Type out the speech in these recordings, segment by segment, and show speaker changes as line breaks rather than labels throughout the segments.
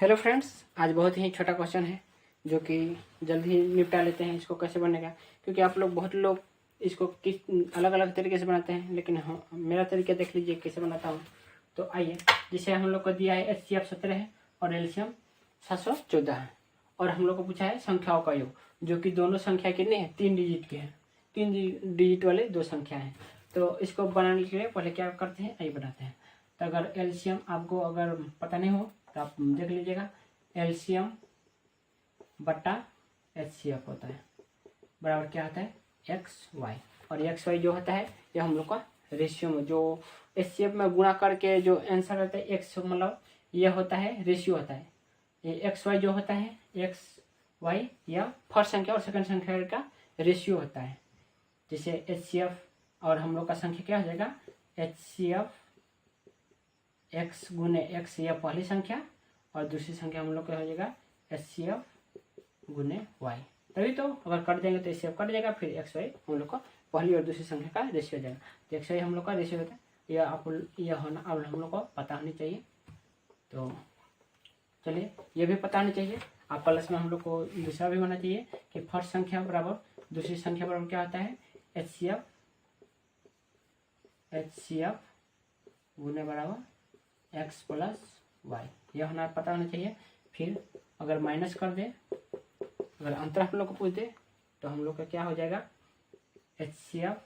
Hello friends, आज बहुत ही छोटा क्वेश्चन है जो कि जल्द ही निपटा लेते हैं। इसको कैसे बनेगा, क्योंकि आप लोग बहुत लोग इसको किस अलग अलग तरीके से बनाते हैं, लेकिन हाँ, मेरा तरीका देख लीजिए कैसे बनाता हूँ। तो आइए, जिसे हम लोग को दिया है HCF 17 है और एलसीएम 714 है, और हम लोग को पूछा है संख्याओं का योग, जो कि दोनों संख्या कितने हैं, 3 डिजिट के हैं। 3 डिजिट वाले दो संख्या हैं। तो इसको बनाने के लिए पहले क्या करते हैं, आइए बनाते हैं। तो अगर एलसीएम आपको अगर पता नहीं हो तो आप देख लीजिएगा, एलसीएम बट्टा HCF होता है बराबर क्या होता है, XY। और XY जो होता है ये हम लोग का रेशियो में, जो HCF में गुणा करके जो आंसर होता है x, मतलब ये होता है रेशियो होता है। ये XY जो होता है, XY या फर्स्ट संख्या और सेकंड संख्या का रेशियो होता है। जैसे HCF और हम लोग का संख्या क्या हो जाएगा, HCF x गुने x, यह पहली संख्या, और दूसरी संख्या हम लोग का हो जाएगा HCF गुने y। तभी तो अगर कट जाएंगे तो HCF कट जाएगा, फिर XY हम लोग का पहली और दूसरी संख्या का रेशियो हो जाएगा। तो XY हम लोग का रेशियो होता है, यह होना अब हम लोग को पता होनी चाहिए। तो चलिए, ये भी पता होनी चाहिए। आप प्लस में हम लोग को दूसरा भी होना चाहिए कि फर्स्ट संख्या बराबर दूसरी संख्या बराबर क्या होता है, HCF गुने बराबर x प्लस वाई, यह होना पता होना चाहिए। फिर अगर माइनस कर दे, अगर अंतर हम लोग को पूछ दे तो हम लोग का क्या हो जाएगा, HCF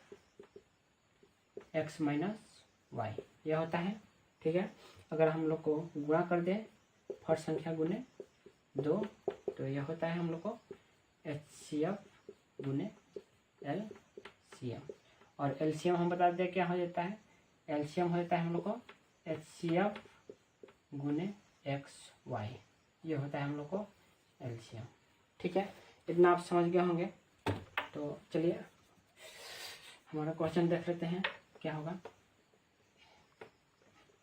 x माइनस वाई, यह होता है। ठीक है, अगर हम लोग को गुणा कर दे फर्स्ट संख्या गुने 2 तो यह होता है हम लोग को HCF गुने LCM। और LCM हम बता दें क्या हो जाता है, LCM हो जाता है हम लोग को HCF गुने XY, ये होता है हम लोग को LCM। ठीक है, इतना आप समझ गए होंगे। तो चलिए हमारा क्वेश्चन देख लेते हैं क्या होगा।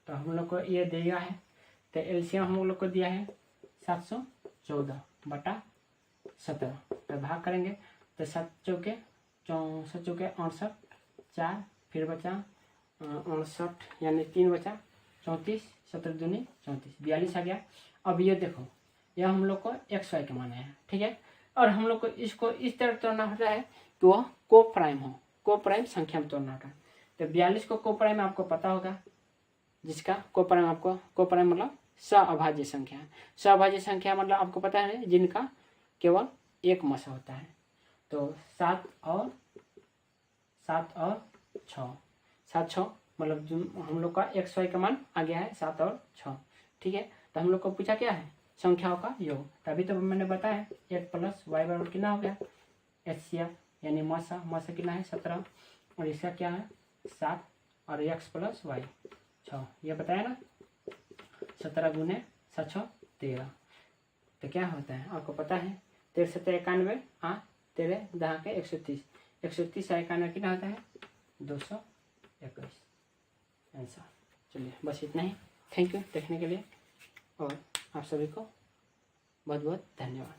तो हम लोग को ये दिया है, तो LCM हम लोग को दिया है 714 बटा 17। तो भाग करेंगे तो 7 चौके 68, 4 फिर बचा 59, यानी 3 बचा 34, 17 दूनी 34, 42 आ गया। अब ये देखो, यह हम लोग को XY के माने हैं। ठीक है, और हम लोग को इसको इस तरह तोड़ना होता है कि वह को प्राइम हो, को प्राइम संख्या में तोड़ना होता है। तो 42 को प्राइम आपको पता होगा, जिसका को प्राइम आपको, को प्राइम मतलब सअभाज्य संख्या है। सअभाज्य संख्या मतलब आपको पता है जिनका केवल एक मसा होता है। तो 7 और 6, 7 6 मतलब जो हम लोग का XY का मान आ गया है 7 और 6। ठीक है, तो हम लोग को पूछा क्या है, संख्याओं का योग। तभी तो मैंने बताया 1 प्लस वाई बराबर कितना हो गया, HCF यानी मसा कितना है 17, और इसका क्या है 7, और x प्लस वाई 6, ये बताया ना। 17 गुने 7 6 13, तो क्या होता है आपको पता है, 13 7 91, 13 10 के 130, 130 91 कितना होता है 221 आंसर। चलिए बस इतना ही। थैंक यू देखने के लिए, और आप सभी को बहुत बहुत धन्यवाद।